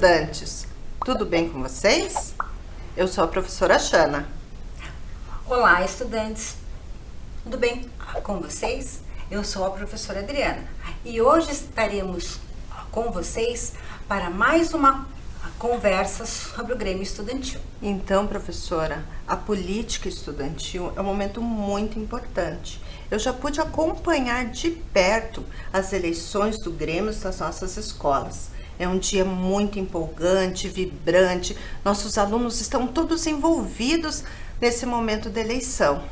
estudantes! Tudo bem com vocês? Eu sou a professora Shana. Olá, estudantes! Tudo bem com vocês? Eu sou a professora Adriana e hoje estaremos com vocês para mais uma conversa sobre o Grêmio Estudantil. Então, professora, a política estudantil é um momento muito importante. Eu já pude acompanhar de perto as eleições do Grêmio das nossas escolas. É um dia muito empolgante, vibrante. Nossos alunos estão todos envolvidos nesse momento da eleição.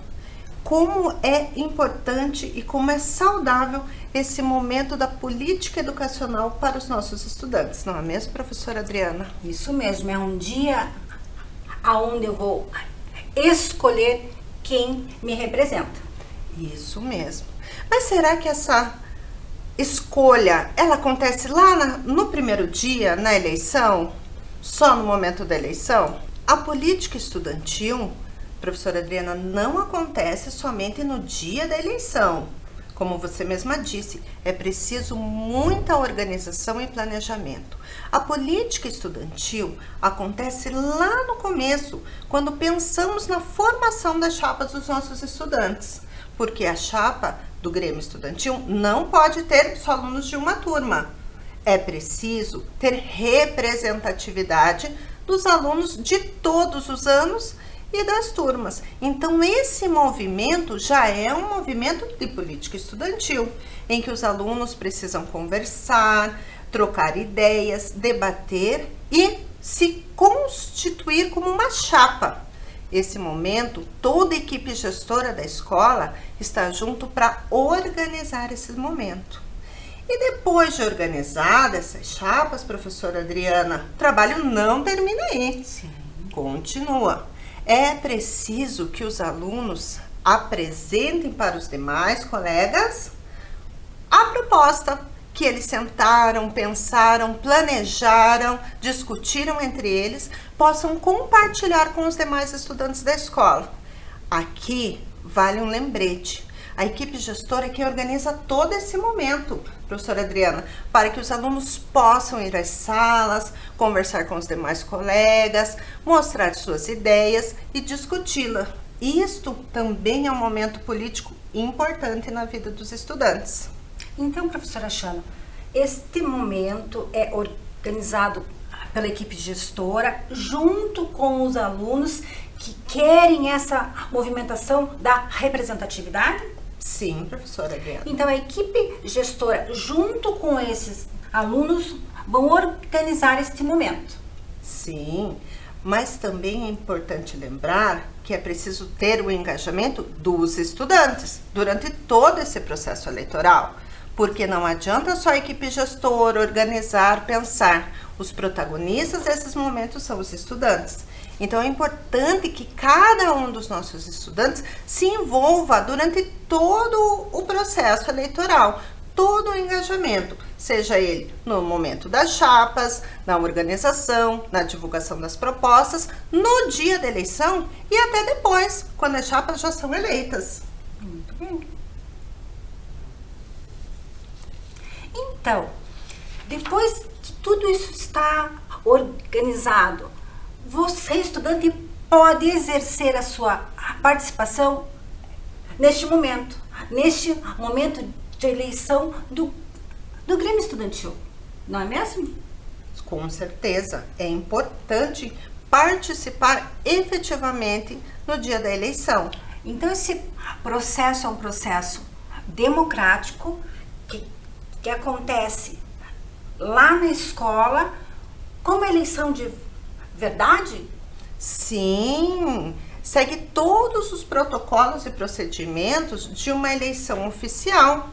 Como é importante e como é saudável esse momento da política educacional para os nossos estudantes, não é mesmo, professora Adriana? Isso mesmo, é um dia onde eu vou escolher quem me representa. Isso mesmo. Mas será que essa escolha, ela acontece lá no primeiro dia, na eleição? Só no momento da eleição? A política estudantil, professora Adriana, não acontece somente no dia da eleição. Como você mesma disse, é preciso muita organização e planejamento. A política estudantil acontece lá no começo, quando pensamos na formação das chapas dos nossos estudantes. Porque a chapa do Grêmio Estudantil não pode ter só alunos de uma turma. É preciso ter representatividade dos alunos de todos os anos e das turmas. Então, esse movimento já é um movimento de política estudantil, em que os alunos precisam conversar, trocar ideias, debater e se constituir como uma chapa. Esse momento, toda a equipe gestora da escola está junto para organizar esse momento. E depois de organizar essas chapas, professora Adriana, o trabalho não termina aí. Sim. Continua. É preciso que os alunos apresentem para os demais colegas a proposta que eles sentaram, pensaram, planejaram, discutiram entre eles, possam compartilhar com os demais estudantes da escola. Aqui vale um lembrete. A equipe gestora é quem organiza todo esse momento, professora Adriana, para que os alunos possam ir às salas, conversar com os demais colegas, mostrar suas ideias e discuti-la. Isto também é um momento político importante na vida dos estudantes. Então, professora Shana, este momento é organizado pela equipe gestora junto com os alunos que querem essa movimentação da representatividade? Sim, professora Adriana. Então, a equipe gestora, junto com esses alunos, vão organizar este momento. Sim, mas também é importante lembrar que é preciso ter o engajamento dos estudantes durante todo esse processo eleitoral. Porque não adianta só a equipe gestora organizar, pensar. Os protagonistas desses momentos são os estudantes. Então, é importante que cada um dos nossos estudantes se envolva durante todo o processo eleitoral, todo o engajamento, seja ele no momento das chapas, na organização, na divulgação das propostas, no dia da eleição e até depois, quando as chapas já são eleitas. Muito bem. Então, depois que tudo isso está organizado, você, estudante, pode exercer a sua participação neste momento de eleição do Grêmio Estudantil, não é mesmo? Com certeza, é importante participar efetivamente no dia da eleição. Então, esse processo é um processo democrático que acontece lá na escola como eleição de verdade? Sim, segue todos os protocolos e procedimentos de uma eleição oficial.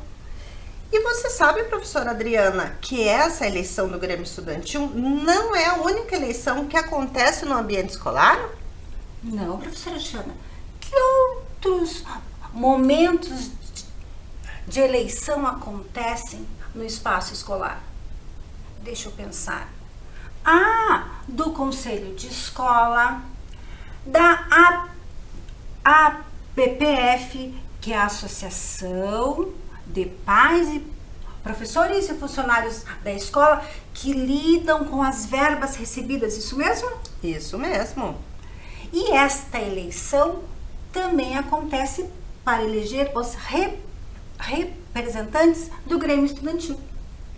E você sabe, professora Adriana, que essa eleição do Grêmio Estudantil não é a única eleição que acontece no ambiente escolar? Não, professora Shana. Que outros momentos de eleição acontecem no espaço escolar? Deixa eu pensar. Do Conselho de Escola, da APPF, que é a Associação de Pais e professores e funcionários da escola que lidam com as verbas recebidas, isso mesmo? Isso mesmo. E esta eleição também acontece para eleger os representantes do Grêmio Estudantil.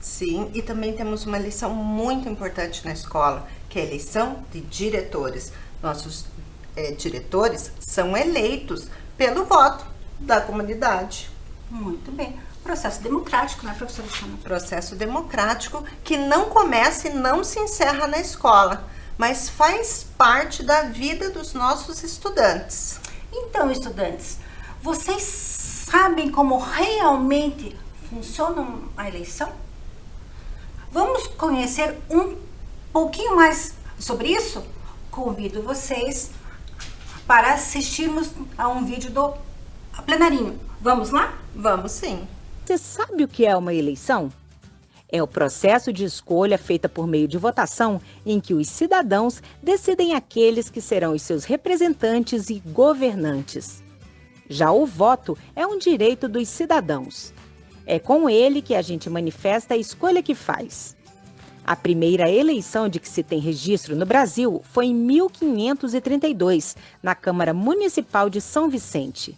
Sim, e também temos uma eleição muito importante na escola, que é a eleição de diretores. Nossos diretores são eleitos pelo voto da comunidade. Muito bem. Processo democrático, né, professora Xana? Processo democrático que não começa e não se encerra na escola, mas faz parte da vida dos nossos estudantes. Então, estudantes, vocês sabem como realmente funciona a eleição? Vamos conhecer um pouquinho mais sobre isso? Convido vocês para assistirmos a um vídeo do plenarinho. Vamos lá? Vamos sim. Você sabe o que é uma eleição? É o processo de escolha feita por meio de votação em que os cidadãos decidem aqueles que serão os seus representantes e governantes. Já o voto é um direito dos cidadãos. É com ele que a gente manifesta a escolha que faz. A primeira eleição de que se tem registro no Brasil foi em 1532, na Câmara Municipal de São Vicente.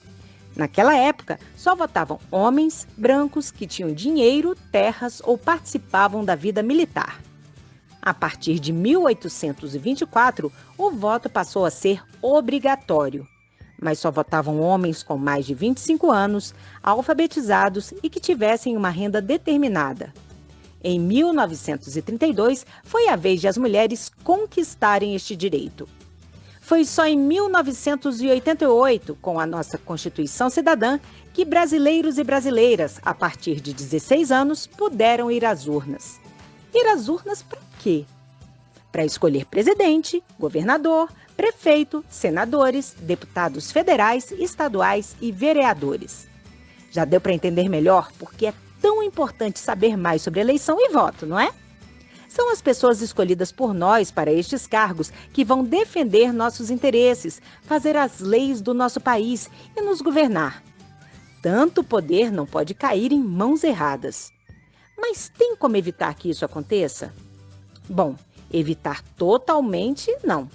Naquela época, só votavam homens brancos que tinham dinheiro, terras ou participavam da vida militar. A partir de 1824, o voto passou a ser obrigatório. Mas só votavam homens com mais de 25 anos, alfabetizados e que tivessem uma renda determinada. Em 1932, foi a vez de as mulheres conquistarem este direito. Foi só em 1988, com a nossa Constituição Cidadã, que brasileiros e brasileiras, a partir de 16 anos, puderam ir às urnas. Ir às urnas para quê? Para escolher presidente, governador, prefeito, senadores, deputados federais, estaduais e vereadores. Já deu para entender melhor porque é tão importante saber mais sobre eleição e voto, não é? São as pessoas escolhidas por nós para estes cargos que vão defender nossos interesses, fazer as leis do nosso país e nos governar. Tanto poder não pode cair em mãos erradas. Mas tem como evitar que isso aconteça? Bom, evitar totalmente não.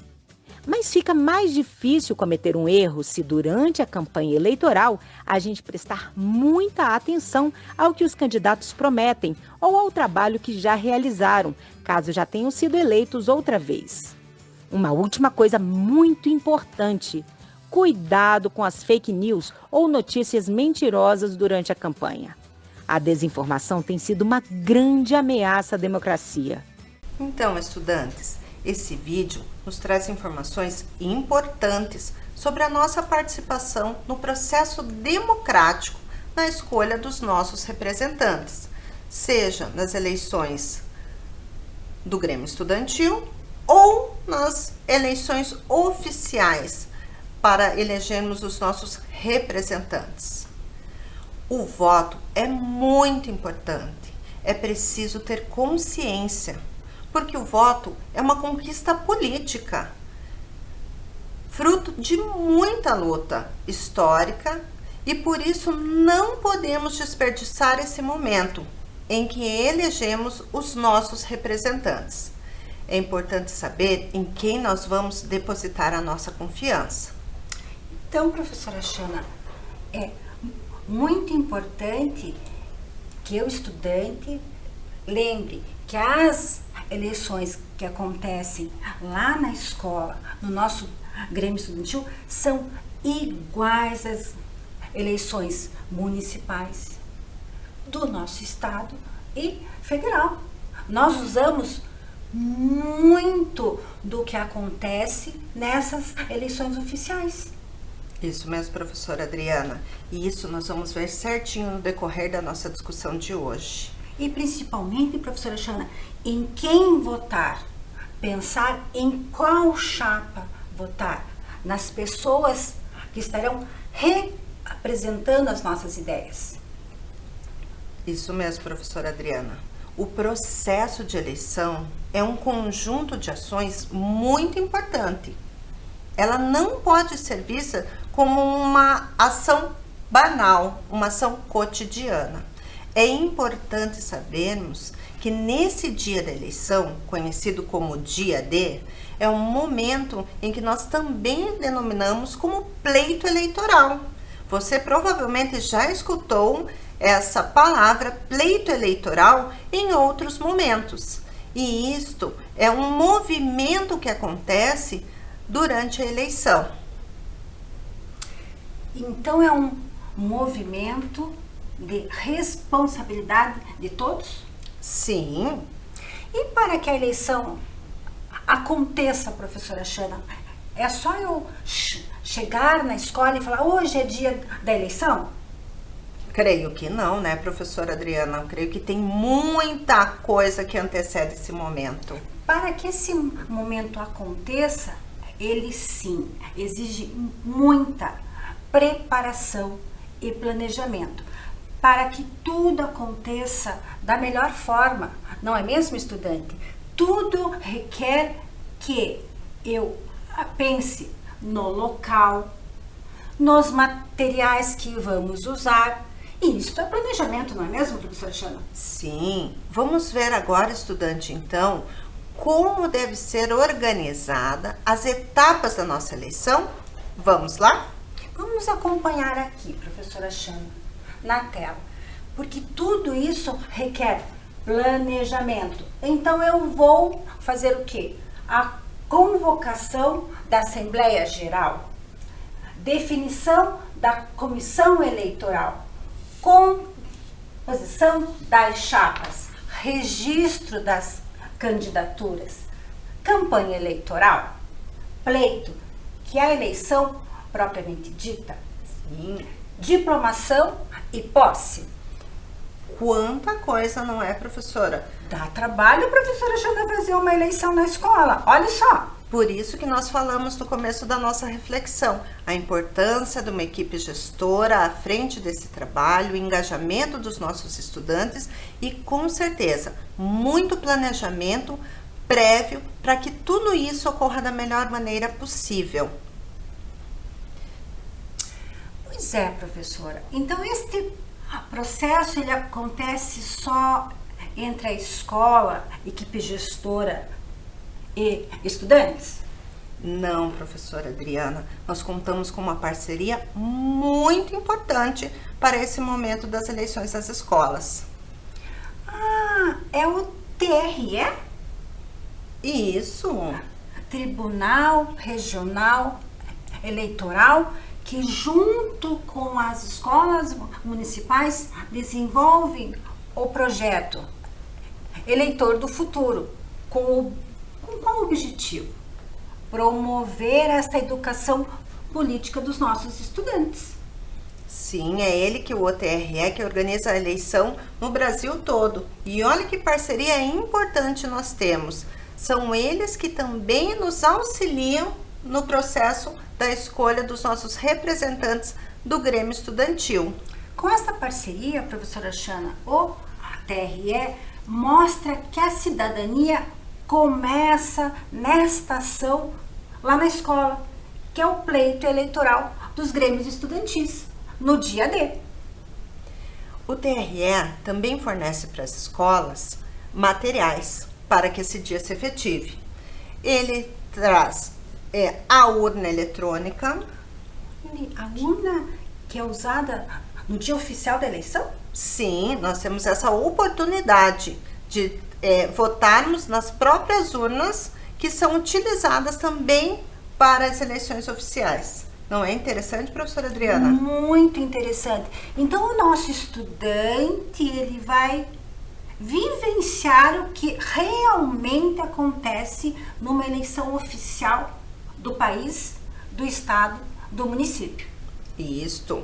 Mas fica mais difícil cometer um erro se durante a campanha eleitoral a gente prestar muita atenção ao que os candidatos prometem ou ao trabalho que já realizaram, caso já tenham sido eleitos outra vez. Uma última coisa muito importante: cuidado com as fake news ou notícias mentirosas durante a campanha. A desinformação tem sido uma grande ameaça à democracia. Então, estudantes, esse vídeo nos traz informações importantes sobre a nossa participação no processo democrático na escolha dos nossos representantes, seja nas eleições do Grêmio Estudantil ou nas eleições oficiais para elegermos os nossos representantes. O voto é muito importante, é preciso ter consciência, porque o voto é uma conquista política, fruto de muita luta histórica, e por isso não podemos desperdiçar esse momento em que elegemos os nossos representantes. É importante saber em quem nós vamos depositar a nossa confiança. Então, professora Xana, é muito importante que o estudante lembre que as eleições que acontecem lá na escola, no nosso Grêmio Estudantil, são iguais às eleições municipais do nosso estado e federal. Nós usamos muito do que acontece nessas eleições oficiais. Isso mesmo, professora Adriana. E isso nós vamos ver certinho no decorrer da nossa discussão de hoje. E principalmente, professora Xana, em quem votar, pensar em qual chapa votar, nas pessoas que estarão representando as nossas ideias. Isso mesmo, professora Adriana. O processo de eleição é um conjunto de ações muito importante. Ela não pode ser vista como uma ação banal, uma ação cotidiana. É importante sabermos que nesse dia da eleição, conhecido como dia D, é um momento em que nós também denominamos como pleito eleitoral. Você provavelmente já escutou essa palavra pleito eleitoral em outros momentos. E isto é um movimento que acontece durante a eleição. Então é um movimento de responsabilidade de todos? Sim. E para que a eleição aconteça, professora Xana, é só eu chegar na escola e falar, hoje é dia da eleição? Creio que não, né, professora Adriana? Creio que tem muita coisa que antecede esse momento. Para que esse momento aconteça, ele sim exige muita preparação e planejamento para que tudo aconteça da melhor forma, não é mesmo, estudante? Tudo requer que eu pense no local, nos materiais que vamos usar. E isso é planejamento, não é mesmo, professora Xana? Sim. Vamos ver agora, estudante, então, como deve ser organizada as etapas da nossa eleição? Vamos lá? Vamos acompanhar aqui, professora Xana, na tela, porque tudo isso requer planejamento. Então eu vou fazer o quê? A convocação da Assembleia Geral, definição da comissão eleitoral, composição das chapas, registro das candidaturas, campanha eleitoral, pleito, que é a eleição propriamente dita, Sim. diplomação e posse. Quanta coisa, não é, professora? Dá trabalho, professora Xana, fazer uma eleição na escola. Olha só. Por isso que nós falamos no começo da nossa reflexão, a importância de uma equipe gestora à frente desse trabalho, o engajamento dos nossos estudantes e, com certeza, muito planejamento prévio para que tudo isso ocorra da melhor maneira possível. Pois é, professora. Então, este processo ele acontece só entre a escola, equipe gestora e estudantes? Não, professora Adriana, nós contamos com uma parceria muito importante para esse momento das eleições das escolas. Ah, é o TRE? Isso. Tribunal Regional Eleitoral, que junto com as escolas municipais desenvolvem o projeto Eleitor do Futuro, com qual objetivo? Promover essa educação política dos nossos estudantes. Sim, é ele que o OTRE que organiza a eleição no Brasil todo. E olha que parceria importante nós temos. São eles que também nos auxiliam no processo da escolha dos nossos representantes do Grêmio Estudantil. Com essa parceria, professora Xana, o TRE mostra que a cidadania começa nesta ação lá na escola, que é o pleito eleitoral dos grêmios estudantis, no dia D. O TRE também fornece para as escolas materiais para que esse dia se efetive. Ele traz a urna eletrônica. A urna que é usada no dia oficial da eleição? Sim, nós temos essa oportunidade de votarmos nas próprias urnas que são utilizadas também para as eleições oficiais. Não é interessante, professora Adriana? Muito interessante. Então, o nosso estudante, ele vai vivenciar o que realmente acontece numa eleição oficial do país, do estado, do município. Isto.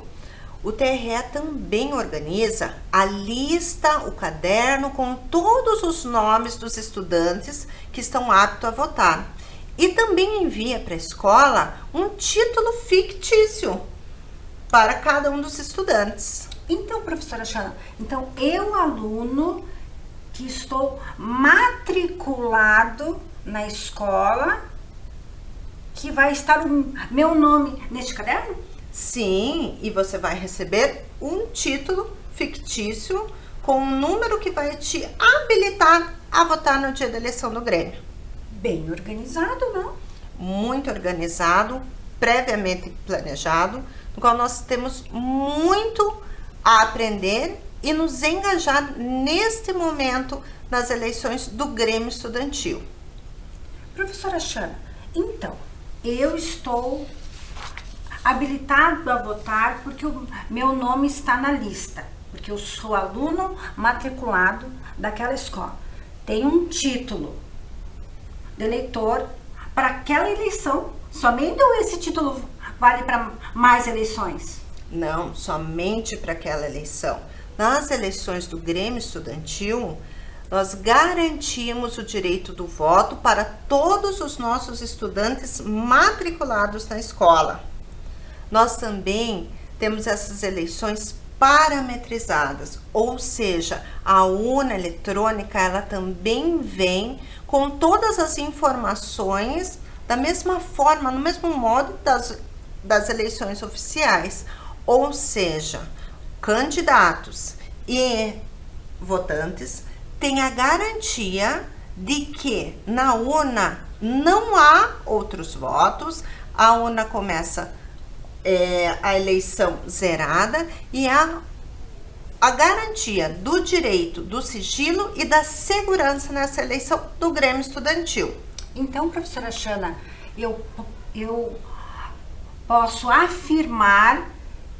O TRE também organiza a lista, o caderno com todos os nomes dos estudantes que estão aptos a votar. E também envia para a escola um título fictício para cada um dos estudantes. Então, professora Xana, então eu, aluno que estou matriculado na escola, que vai estar o meu nome neste caderno? Sim, e você vai receber um título fictício com um número que vai te habilitar a votar no dia da eleição do Grêmio. Bem organizado, não? Muito organizado, previamente planejado, no qual nós temos muito a aprender e nos engajar neste momento nas eleições do Grêmio Estudantil. Professora Xana, então, eu estou habilitado a votar porque o meu nome está na lista, porque eu sou aluno matriculado daquela escola. Tenho um título de eleitor para aquela eleição. Somente ou esse título vale para mais eleições? Não, somente para aquela eleição. Nas eleições do Grêmio Estudantil, nós garantimos o direito do voto para todos os nossos estudantes matriculados na escola. Nós também temos essas eleições parametrizadas, ou seja, a urna eletrônica ela também vem com todas as informações da mesma forma, no mesmo modo das eleições oficiais, ou seja, candidatos e votantes têm a garantia de que na urna não há outros votos, a urna começa a eleição zerada e a garantia do direito do sigilo e da segurança nessa eleição do Grêmio Estudantil. Então, professora Xana, eu posso afirmar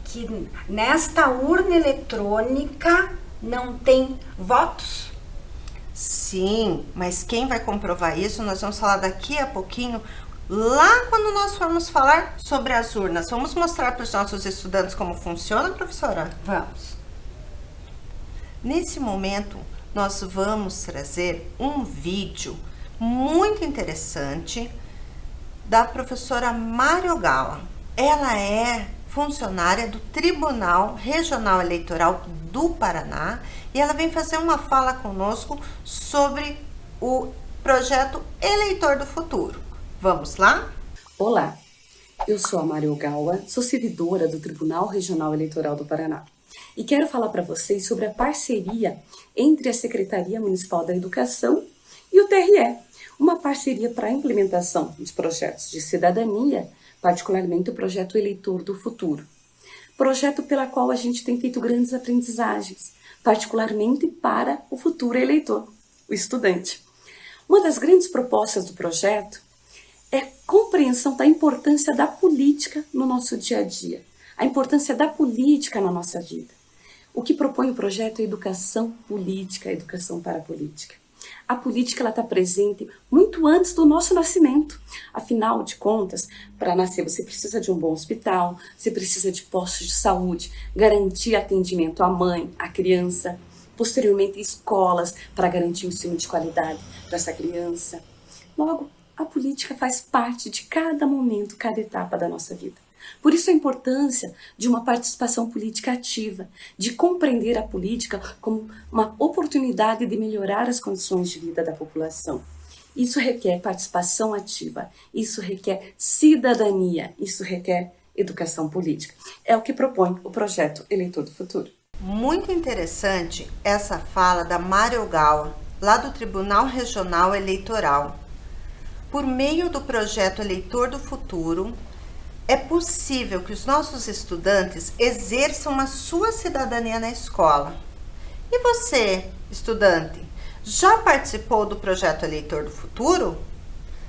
que nesta urna eletrônica não tem votos? Sim, mas quem vai comprovar isso, nós vamos falar daqui a pouquinho, lá quando nós formos falar sobre as urnas. Vamos mostrar para os nossos estudantes como funciona, professora? Vamos. Nesse momento, nós vamos trazer um vídeo muito interessante da professora Mário Gawa. Ela é funcionária do Tribunal Regional Eleitoral do Paraná e ela vem fazer uma fala conosco sobre o projeto Eleitor do Futuro. Vamos lá? Olá, eu sou a Mário Gawa, sou servidora do Tribunal Regional Eleitoral do Paraná e quero falar para vocês sobre a parceria entre a Secretaria Municipal da Educação e o TRE, uma parceria para a implementação de projetos de cidadania, particularmente o projeto Eleitor do Futuro, projeto pela qual a gente tem feito grandes aprendizagens, particularmente para o futuro eleitor, o estudante. Uma das grandes propostas do projeto é a compreensão da importância da política no nosso dia a dia, a importância da política na nossa vida. O que propõe o projeto é educação política, educação para a política. A política está presente muito antes do nosso nascimento. Afinal de contas, para nascer você precisa de um bom hospital, você precisa de postos de saúde, garantir atendimento à mãe, à criança, posteriormente escolas para garantir um ensino de qualidade para essa criança. Logo, a política faz parte de cada momento, cada etapa da nossa vida. Por isso a importância de uma participação política ativa, de compreender a política como uma oportunidade de melhorar as condições de vida da população. Isso requer participação ativa, isso requer cidadania, isso requer educação política. É o que propõe o projeto Eleitor do Futuro. Muito interessante essa fala da Mário Gawa, lá do Tribunal Regional Eleitoral. Por meio do projeto Eleitor do Futuro, é possível que os nossos estudantes exerçam a sua cidadania na escola. E você, estudante, já participou do projeto Eleitor do Futuro?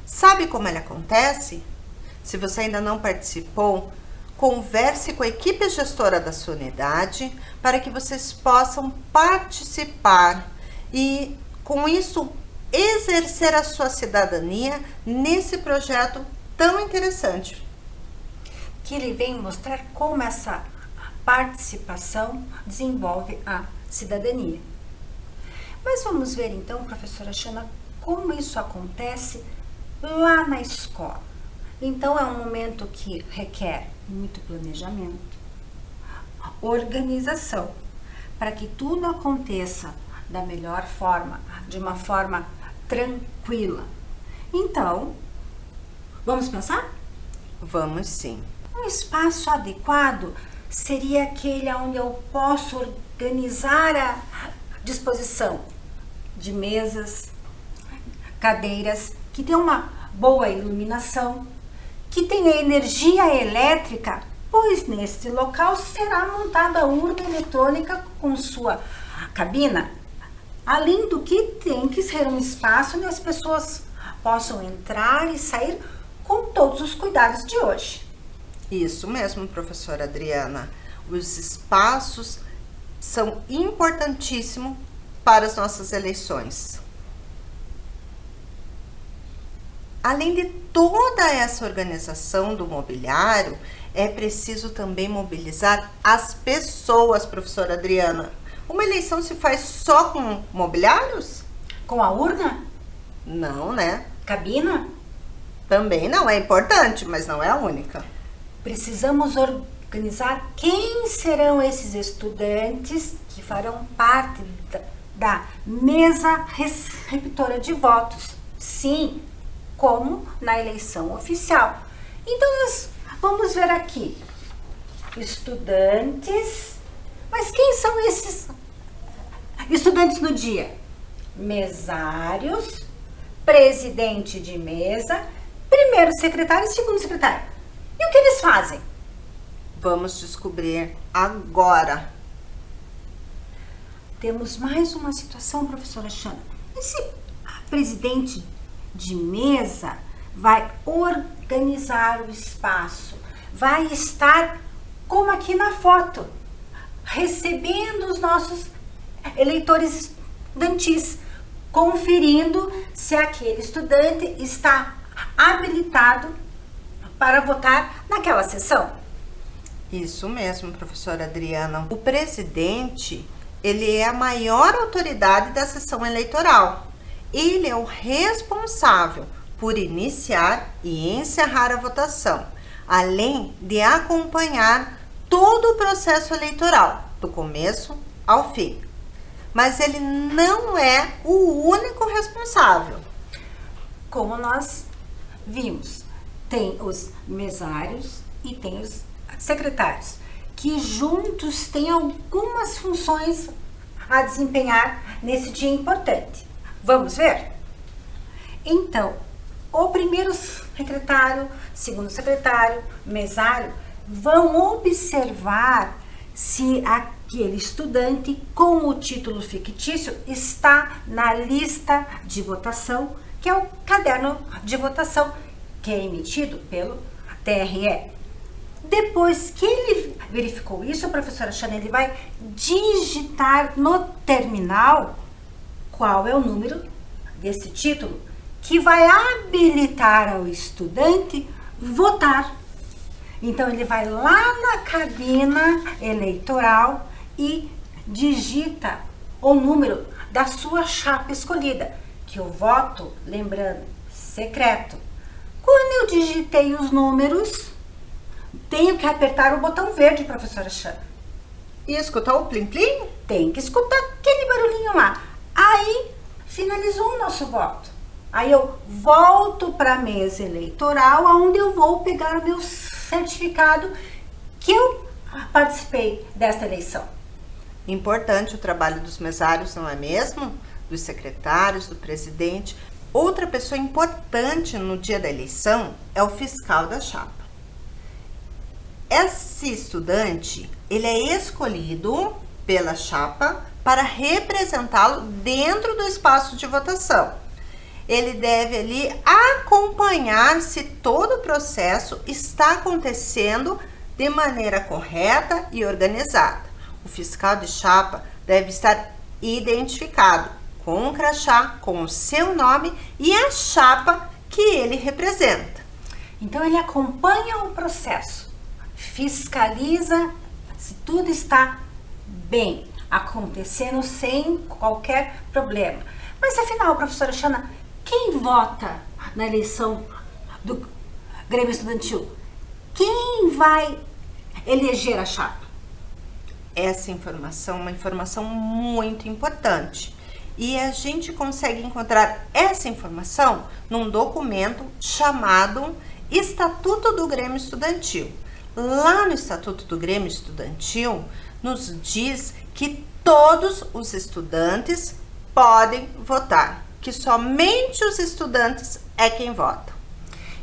Sabe como ele acontece? Se você ainda não participou, converse com a equipe gestora da sua unidade para que vocês possam participar e, com isso, exercer a sua cidadania nesse projeto tão interessante. Que ele vem mostrar como essa participação desenvolve a cidadania. Mas vamos ver então, professora Xana, como isso acontece lá na escola. Então é um momento que requer muito planejamento, organização, para que tudo aconteça da melhor forma, de uma forma tranquila. Então, vamos pensar? Vamos sim. Um espaço adequado seria aquele onde eu posso organizar disposição de mesas, cadeiras, que tenha uma boa iluminação, que tenha energia elétrica, pois neste local será montada a urna eletrônica com sua cabina, além do que tem que ser um espaço onde as pessoas possam entrar e sair com todos os cuidados de hoje. Isso mesmo, professora Adriana. Os espaços são importantíssimos para as nossas eleições. Além de toda essa organização do mobiliário, é preciso também mobilizar as pessoas, professora Adriana. Uma eleição se faz só com mobiliários? Com a urna? Não, né? Cabina? Também não, é importante, mas não é a única. Precisamos organizar quem serão esses estudantes que farão parte da mesa receptora de votos. Sim, como na eleição oficial. Então, nós vamos ver aqui. Estudantes. Mas quem são esses estudantes no dia? Mesários, presidente de mesa, primeiro secretário e segundo secretário. E o que eles fazem? Vamos descobrir agora. Temos mais uma situação, professora Xana. Esse presidente de mesa vai organizar o espaço, vai estar como aqui na foto, recebendo os nossos eleitores estudantis, conferindo se aquele estudante está habilitado para votar naquela sessão. Isso mesmo, professora Adriana. O presidente, ele é a maior autoridade da sessão eleitoral. Ele é o responsável por iniciar e encerrar a votação, além de acompanhar todo o processo eleitoral, do começo ao fim. Mas ele não é o único responsável. Como nós vimos, tem os mesários e tem os secretários, que juntos têm algumas funções a desempenhar nesse dia importante. Vamos ver? Então, o primeiro secretário, segundo secretário, mesário, vão observar se aquele estudante com o título fictício está na lista de votação, que é o caderno de votação, que é emitido pelo TRE. Depois que ele verificou isso, a professora Xana, ele vai digitar no terminal qual é o número desse título, que vai habilitar ao estudante votar. Então, ele vai lá na cabina eleitoral e digita o número da sua chapa escolhida, que o voto, lembrando, secreto. Quando eu digitei os números, tenho que apertar o botão verde, professora Xana. E escutar o plim-plim? Tem que escutar aquele barulhinho lá. Aí, finalizou o nosso voto. Aí eu volto para a mesa eleitoral, onde eu vou pegar o meu certificado que eu participei dessa eleição. Importante o trabalho dos mesários, não é mesmo? Dos secretários, do presidente. Outra pessoa importante no dia da eleição é o fiscal da chapa. Esse estudante, ele é escolhido pela chapa para representá-lo dentro do espaço de votação. Ele deve ali acompanhar se todo o processo está acontecendo de maneira correta e organizada. O fiscal de chapa deve estar identificado com um crachá, com o seu nome e a chapa que ele representa. Então, ele acompanha o processo, fiscaliza se tudo está bem, acontecendo sem qualquer problema. Mas, afinal, professora Xana, quem vota na eleição do Grêmio Estudantil? Quem vai eleger a chapa? Essa informação é uma informação muito importante. E a gente consegue encontrar essa informação num documento chamado Estatuto do Grêmio Estudantil. Lá no Estatuto do Grêmio Estudantil, nos diz que todos os estudantes podem votar, que somente os estudantes é quem vota.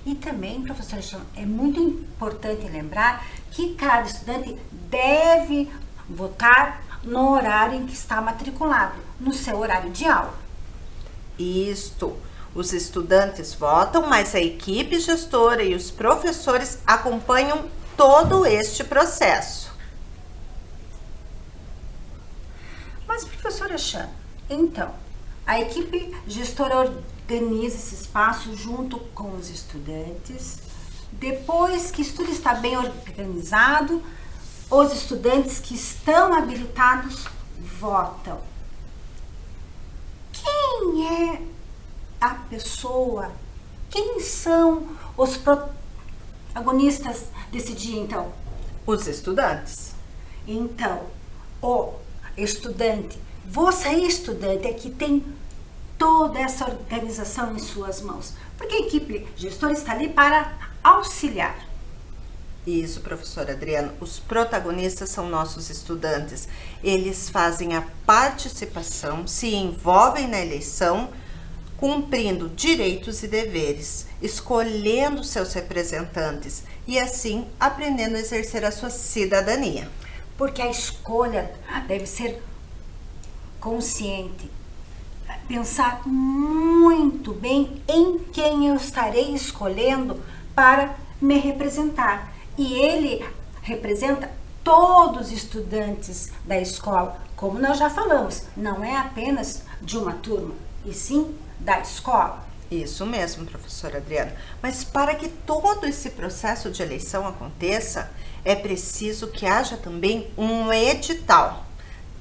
E também, professora Shana, é muito importante lembrar que cada estudante deve votar no horário em que está matriculado, no seu horário de aula. Isto, os estudantes votam, mas a equipe gestora e os professores acompanham todo este processo. Mas, professora Shana, então, a equipe gestora organiza esse espaço junto com os estudantes. Depois que tudo está bem organizado, os estudantes que estão habilitados votam. Quem é a pessoa? Quem são os protagonistas desse dia, então? Os estudantes. Então, o estudante, você estudante é que tem toda essa organização em suas mãos, porque a equipe gestora está ali para auxiliar. Isso, professora Adriana, os protagonistas são nossos estudantes. Eles fazem a participação, se envolvem na eleição, cumprindo direitos e deveres, escolhendo seus representantes e assim aprendendo a exercer a sua cidadania. Porque a escolha deve ser consciente, pensar muito bem em quem eu estarei escolhendo para me representar. E ele representa todos os estudantes da escola, como nós já falamos, não é apenas de uma turma, e sim da escola. Isso mesmo, professora Adriana. Mas para que todo esse processo de eleição aconteça, é preciso que haja também um edital.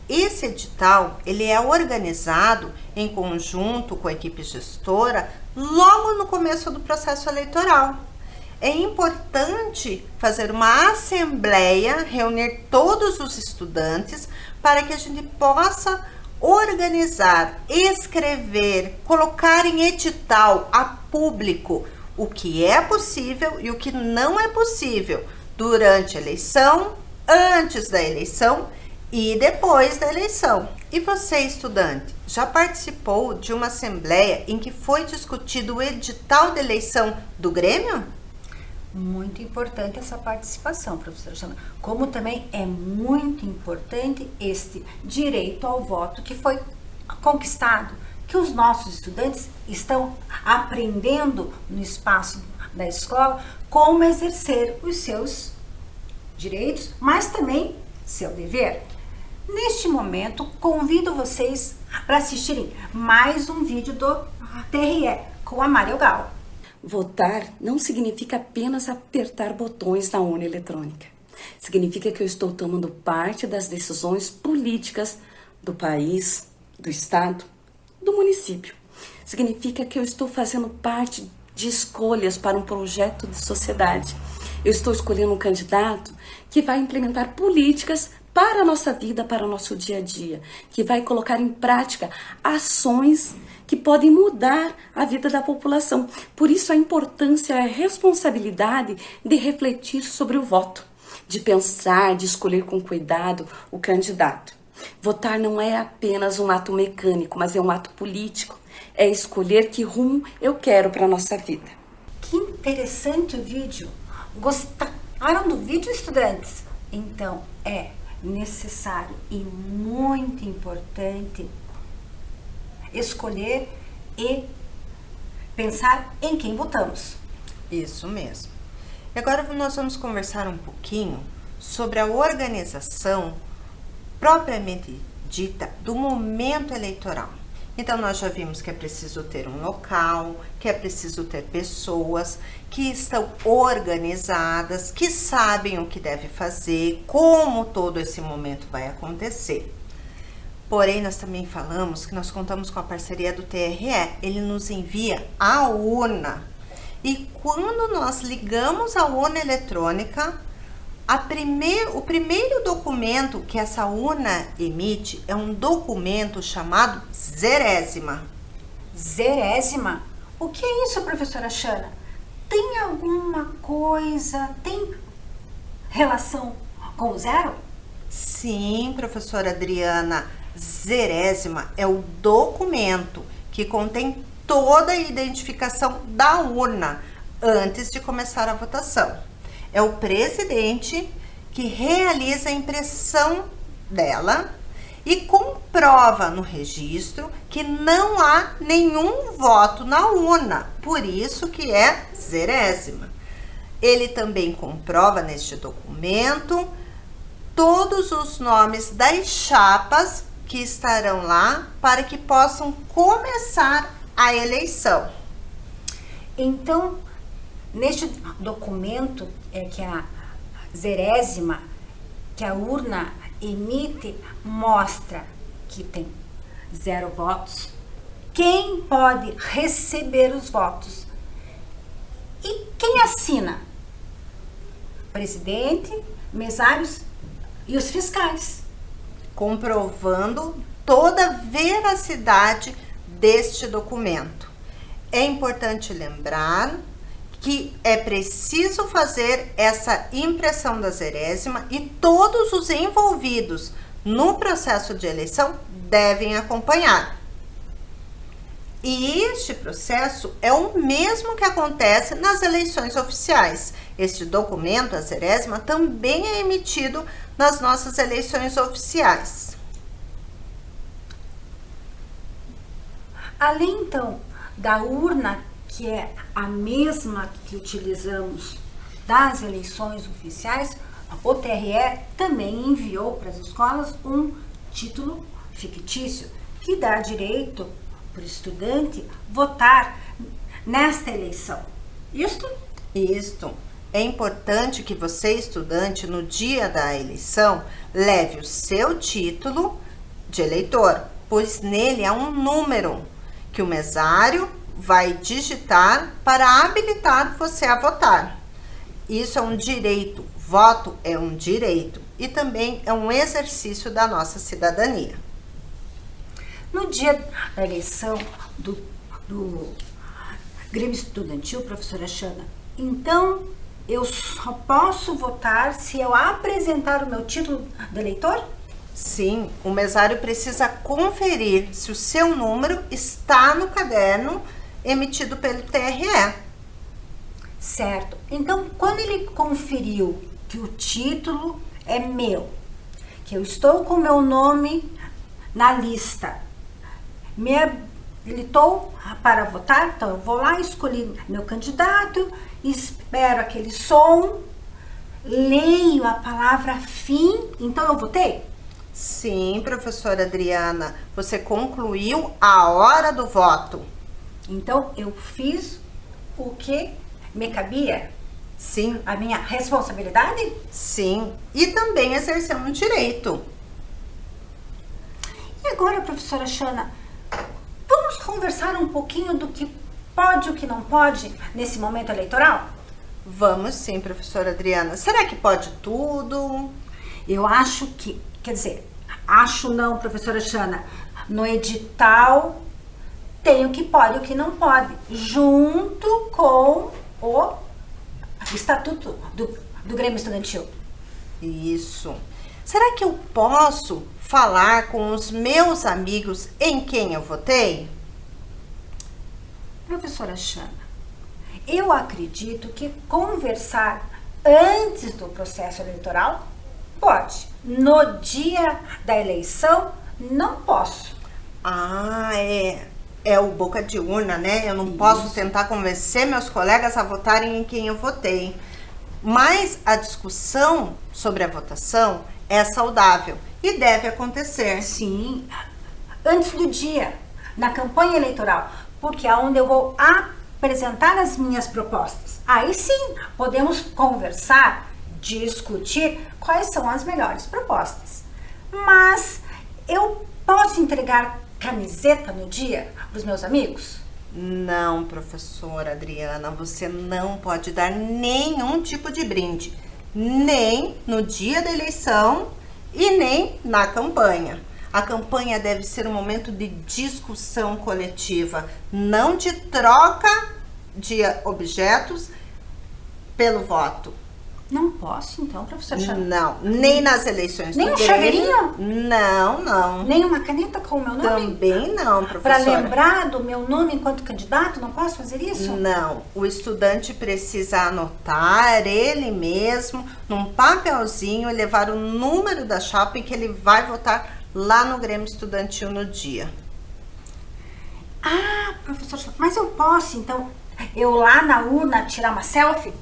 Esse edital, ele é organizado em conjunto com a equipe gestora logo no começo do processo eleitoral. É importante fazer uma assembleia, reunir todos os estudantes para que a gente possa organizar, escrever, colocar em edital a público o que é possível e o que não é possível durante a eleição, antes da eleição e depois da eleição. E você, estudante, já participou de uma assembleia em que foi discutido o edital de eleição do Grêmio? Muito importante essa participação, professora Shana. Como também é muito importante este direito ao voto que foi conquistado, que os nossos estudantes estão aprendendo no espaço da escola como exercer os seus direitos, mas também seu dever. Neste momento, convido vocês para assistirem mais um vídeo do TRE com a Maria Gal. Votar não significa apenas apertar botões na urna eletrônica. Significa que eu estou tomando parte das decisões políticas do país, do estado, do município. Significa que eu estou fazendo parte de escolhas para um projeto de sociedade. Eu estou escolhendo um candidato que vai implementar políticas para a nossa vida, para o nosso dia a dia, que vai colocar em prática ações que podem mudar a vida da população. Por isso a importância e a responsabilidade de refletir sobre o voto, de pensar, de escolher com cuidado o candidato. Votar não é apenas um ato mecânico, mas é um ato político. É escolher que rumo eu quero para a nossa vida. Que interessante o vídeo. Gostaram do vídeo, estudantes? Então, é necessário e muito importante escolher e pensar em quem votamos. Isso mesmo. E agora nós vamos conversar um pouquinho sobre a organização propriamente dita do momento eleitoral. Então nós já vimos que é preciso ter um local, que é preciso ter pessoas que estão organizadas, que sabem o que deve fazer, como todo esse momento vai acontecer. Porém, nós também falamos que nós contamos com a parceria do TRE. Ele nos envia a urna. E quando nós ligamos a urna eletrônica, o primeiro documento que essa urna emite é um documento chamado zerésima. Zerésima? O que é isso, professora Shana? Tem alguma coisa, tem relação com o zero? Sim, professora Adriana, zerésima é o documento que contém toda a identificação da urna antes de começar a votação. É o presidente que realiza a impressão dela e comprova no registro que não há nenhum voto na urna, por isso que é zerésima. Ele também comprova neste documento todos os nomes das chapas que estarão lá para que possam começar a eleição. Então, neste documento é que a zerésima, que a urna emite, mostra que tem 0 votos, quem pode receber os votos e quem assina? Presidente, mesários e os fiscais. Comprovando toda a veracidade deste documento. É importante lembrar que é preciso fazer essa impressão da zerésima e todos os envolvidos no processo de eleição devem acompanhar. E este processo é o mesmo que acontece nas eleições oficiais. Este documento, a zerésima, também é emitido nas nossas eleições oficiais. Além, então, da urna, que é a mesma que utilizamos das eleições oficiais, o TRE também enviou para as escolas um título fictício que dá direito para o estudante votar nesta eleição. Isto. É importante que você, estudante, no dia da eleição, leve o seu título de eleitor, pois nele há um número que o mesário vai digitar para habilitar você a votar. Isso é um direito. Voto é um direito e também é um exercício da nossa cidadania. No dia da eleição do Grêmio Estudantil, professora Xana, então eu só posso votar se eu apresentar o meu título de eleitor? Sim, o mesário precisa conferir se o seu número está no caderno emitido pelo TRE. Certo. Então, quando ele conferiu que o título é meu, que eu estou com meu nome na lista, me habilitou para votar, então eu vou lá, escolhi meu candidato, espero aquele som, leio a palavra fim, então eu votei? Sim, professora Adriana, você concluiu a hora do voto. Então eu fiz o que me cabia? Sim. A minha responsabilidade? Sim, e também exerceu um direito. E agora, professora Xana, vamos conversar um pouquinho do que pode e o que não pode nesse momento eleitoral? Vamos sim, professora Adriana. Será que pode tudo? Eu acho que, quer dizer, acho não, professora Xana, no edital tem o que pode e o que não pode, junto com o estatuto do Grêmio Estudantil. Isso. Será que eu posso falar com os meus amigos em quem eu votei? Professora Xana, eu acredito que conversar antes do processo eleitoral pode. No dia da eleição, não posso. Ah, é o boca de urna, né? Eu não posso tentar convencer meus colegas a votarem em quem eu votei. Mas a discussão sobre a votação é saudável e deve acontecer. Sim, antes do dia, na campanha eleitoral, porque é onde eu vou apresentar as minhas propostas. Aí sim, podemos conversar, discutir quais são as melhores propostas. Mas eu posso entregar camiseta no dia para os meus amigos? Não, professora Adriana, você não pode dar nenhum tipo de brinde, nem no dia da eleição e nem na campanha. A campanha deve ser um momento de discussão coletiva, não de troca de objetos pelo voto. Não posso, então, professora Xana? Não, nem nas eleições Nem do um Grêmio. chaveirinho? Não. Nem uma caneta com o meu nome? Também não, Para professora. lembrar do meu nome enquanto candidato, não posso fazer isso? Não, o estudante precisa anotar ele mesmo num papelzinho e levar o número da chapa em que ele vai votar lá no Grêmio Estudantil no dia. Ah, professora Xana, mas eu posso, então, eu lá na urna tirar uma selfie?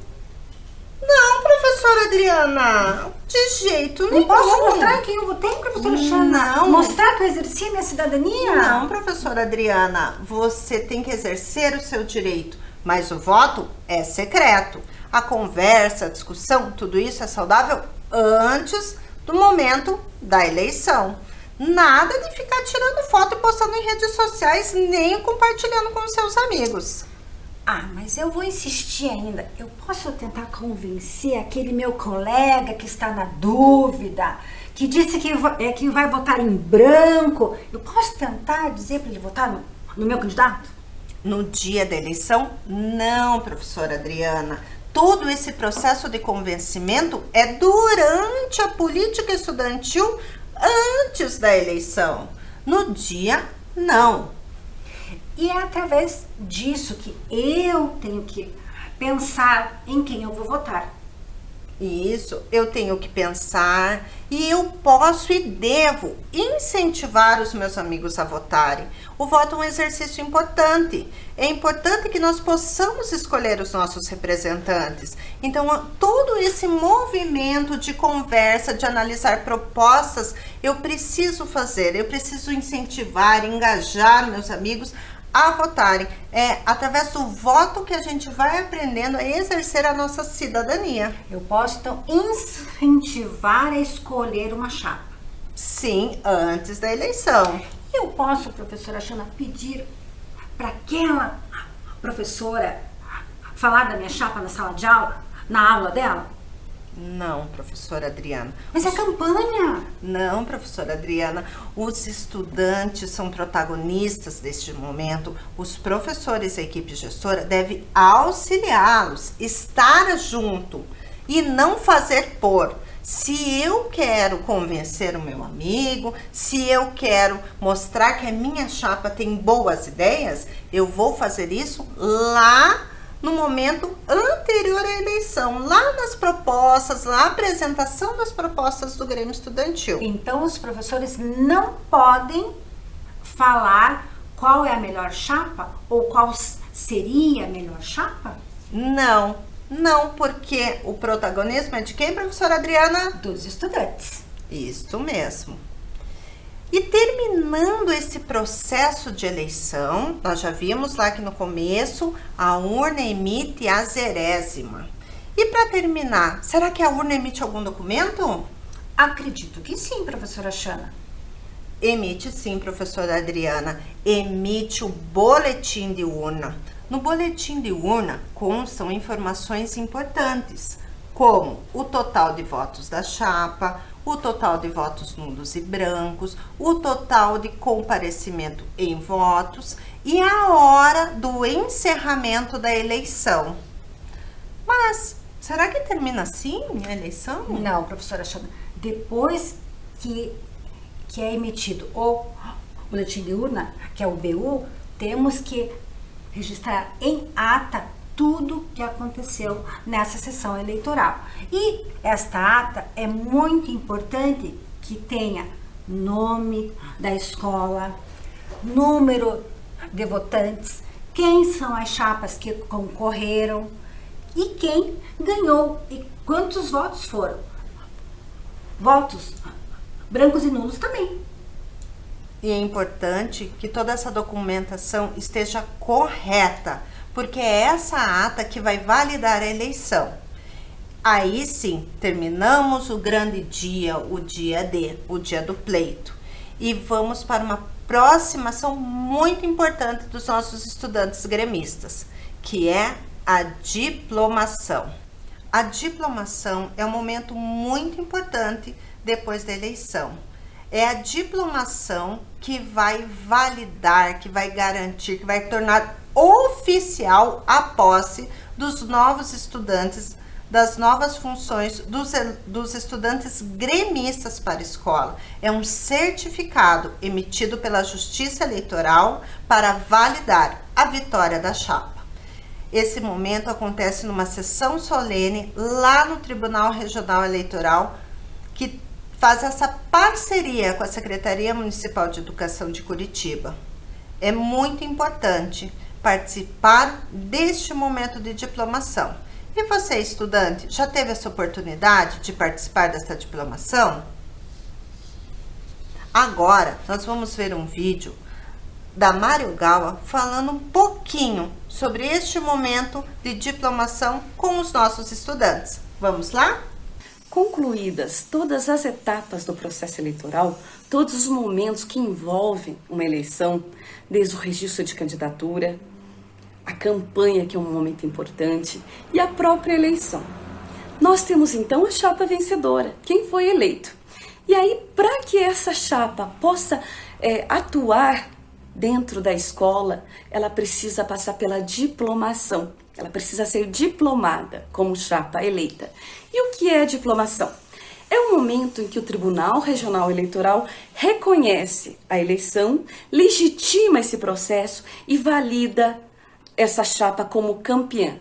Não, professora Adriana, de jeito nenhum. Não posso mostrar quem eu votei, professora Xana? Não. Mostrar que eu exerci minha cidadania? Não, professora Adriana, você tem que exercer o seu direito, mas o voto é secreto. A conversa, a discussão, tudo isso é saudável antes do momento da eleição. Nada de ficar tirando foto e postando em redes sociais, nem compartilhando com seus amigos. Ah, mas eu vou insistir ainda. Eu posso tentar convencer aquele meu colega que está na dúvida, que disse que vai votar em branco. Eu posso tentar dizer para ele votar no meu candidato? No dia da eleição, não, professora Adriana. Todo esse processo de convencimento é durante a política estudantil, antes da eleição. No dia, não. E é através disso que eu tenho que pensar em quem eu vou votar. Isso, eu tenho que pensar e eu posso e devo incentivar os meus amigos a votarem. O voto é um exercício importante. É importante que nós possamos escolher os nossos representantes. Então, todo esse movimento de conversa, de analisar propostas, eu preciso fazer. Eu preciso incentivar, engajar meus amigos a votarem. É através do voto que a gente vai aprendendo a exercer a nossa cidadania. Eu posso, então, incentivar a escolher uma chapa. Sim, antes da eleição. Eu posso, professora Xana, pedir para aquela professora falar da minha chapa na sala de aula, na aula dela? Não, professora Adriana. Mas é campanha. Não, professora Adriana. Os estudantes são protagonistas deste momento. Os professores e a equipe gestora devem auxiliá-los, estar junto e não fazer por. Se eu quero convencer o meu amigo, se eu quero mostrar que a minha chapa tem boas ideias, eu vou fazer isso lá no momento anterior à eleição, lá nas propostas, na apresentação das propostas do Grêmio Estudantil. Então, os professores não podem falar qual é a melhor chapa ou qual seria a melhor chapa? Não, porque o protagonismo é de quem, professora Adriana? Dos estudantes. Isso mesmo. E terminando esse processo de eleição, nós já vimos lá que no começo a urna emite a 0ª. E para terminar, será que a urna emite algum documento? Acredito que sim, professora Xana. Emite sim, professora Adriana. Emite o boletim de urna. No boletim de urna constam informações importantes, como o total de votos da chapa, o total de votos nulos e brancos, o total de comparecimento em votos e a hora do encerramento da eleição. Mas será que termina assim a eleição? Não, professora Xana. Depois que é emitido o boletim de urna, que é o BU, temos que registrar em ata tudo que aconteceu nessa sessão eleitoral. E esta ata é muito importante que tenha nome da escola, número de votantes, quem são as chapas que concorreram e quem ganhou e quantos votos foram. Votos brancos e nulos também. E é importante que toda essa documentação esteja correta, porque é essa ata que vai validar a eleição. Aí sim, terminamos o grande dia, o dia D, o dia do pleito. E vamos para uma próxima ação muito importante dos nossos estudantes gremistas, que é a diplomação. A diplomação é um momento muito importante depois da eleição. É a diplomação que vai validar, que vai garantir, que vai tornar oficial a posse dos novos estudantes das novas funções dos estudantes gremistas para a escola. É um certificado emitido pela Justiça Eleitoral para validar a vitória da chapa. Esse momento acontece numa sessão solene lá no Tribunal Regional Eleitoral, que faz essa parceria com a Secretaria Municipal de Educação de Curitiba. É muito importante participar deste momento de diplomação. E você, estudante, já teve essa oportunidade de participar dessa diplomação? Agora, nós vamos ver um vídeo da Mário Gawa falando um pouquinho sobre este momento de diplomação com os nossos estudantes. Vamos lá? Concluídas todas as etapas do processo eleitoral, todos os momentos que envolvem uma eleição, desde o registro de candidatura, a campanha, que é um momento importante, e a própria eleição. Nós temos então a chapa vencedora, quem foi eleito. E aí, para que essa chapa possa atuar dentro da escola, ela precisa passar pela diplomação. Ela precisa ser diplomada como chapa eleita. E o que é diplomação? É o momento em que o Tribunal Regional Eleitoral reconhece a eleição, legitima esse processo e valida essa chapa como campeã,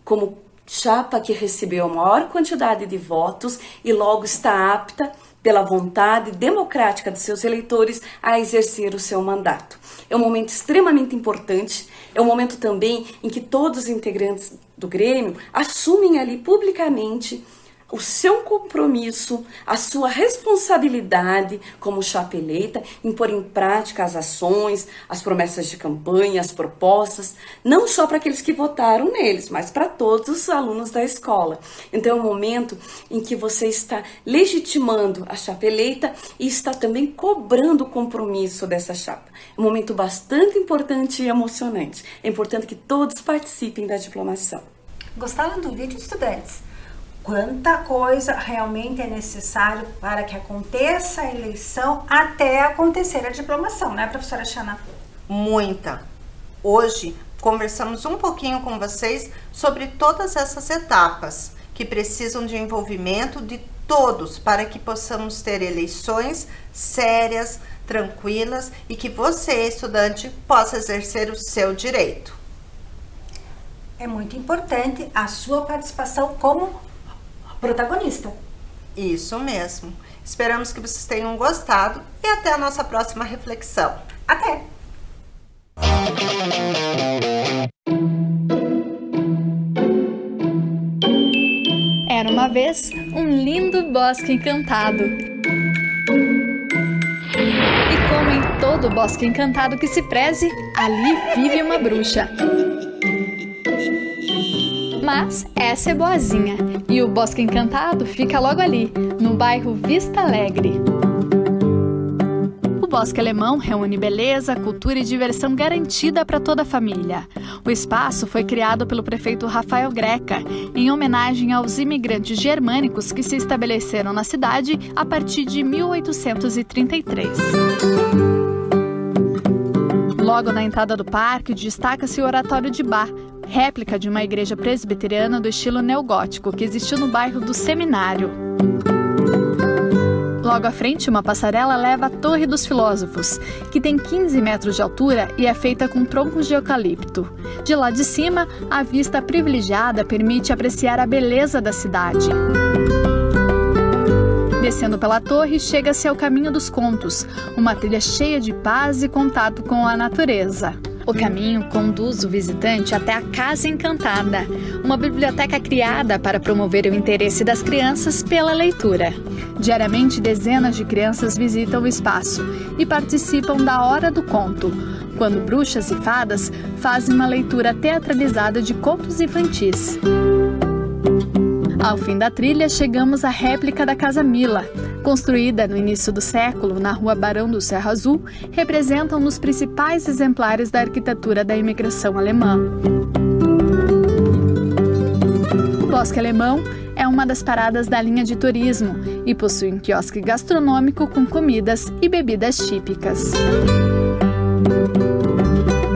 como chapa que recebeu a maior quantidade de votos e logo está apta, pela vontade democrática de seus eleitores, a exercer o seu mandato. É um momento extremamente importante, é um momento também em que todos os integrantes do Grêmio assumem ali publicamente o seu compromisso, a sua responsabilidade como chapa eleita em pôr em prática as ações, as promessas de campanha, as propostas, não só para aqueles que votaram neles, mas para todos os alunos da escola. Então é um momento em que você está legitimando a chapa eleita e está também cobrando o compromisso dessa chapa. É um momento bastante importante e emocionante. É importante que todos participem da diplomação. Gostaram do vídeo, estudantes? Quanta coisa realmente é necessário para que aconteça a eleição até acontecer a diplomação, né, professora Xana? Muita. Hoje conversamos um pouquinho com vocês sobre todas essas etapas que precisam de envolvimento de todos para que possamos ter eleições sérias, tranquilas e que você, estudante, possa exercer o seu direito. É muito importante a sua participação como protagonista. Isso mesmo. Esperamos que vocês tenham gostado e até a nossa próxima reflexão. Até! Era uma vez um lindo bosque encantado. E como em todo bosque encantado que se preze, ali vive uma bruxa. Mas essa é boazinha, e o Bosque Encantado fica logo ali, no bairro Vista Alegre. O Bosque Alemão reúne beleza, cultura e diversão garantida para toda a família. O espaço foi criado pelo prefeito Rafael Greca, em homenagem aos imigrantes germânicos que se estabeleceram na cidade a partir de 1833. Logo na entrada do parque, destaca-se o Oratório de Bá, réplica de uma igreja presbiteriana do estilo neogótico que existiu no bairro do Seminário. Logo à frente, uma passarela leva à Torre dos Filósofos, que tem 15 metros de altura e é feita com troncos de eucalipto. De lá de cima, a vista privilegiada permite apreciar a beleza da cidade. Descendo pela torre, chega-se ao Caminho dos Contos, uma trilha cheia de paz e contato com a natureza. O caminho conduz o visitante até a Casa Encantada, uma biblioteca criada para promover o interesse das crianças pela leitura. Diariamente, dezenas de crianças visitam o espaço e participam da Hora do Conto, quando bruxas e fadas fazem uma leitura teatralizada de contos infantis. Ao fim da trilha, chegamos à réplica da Casa Mila. Construída no início do século, na rua Barão do Cerro Azul, representa um dos principais exemplares da arquitetura da imigração alemã. O Bosque Alemão é uma das paradas da linha de turismo e possui um quiosque gastronômico com comidas e bebidas típicas.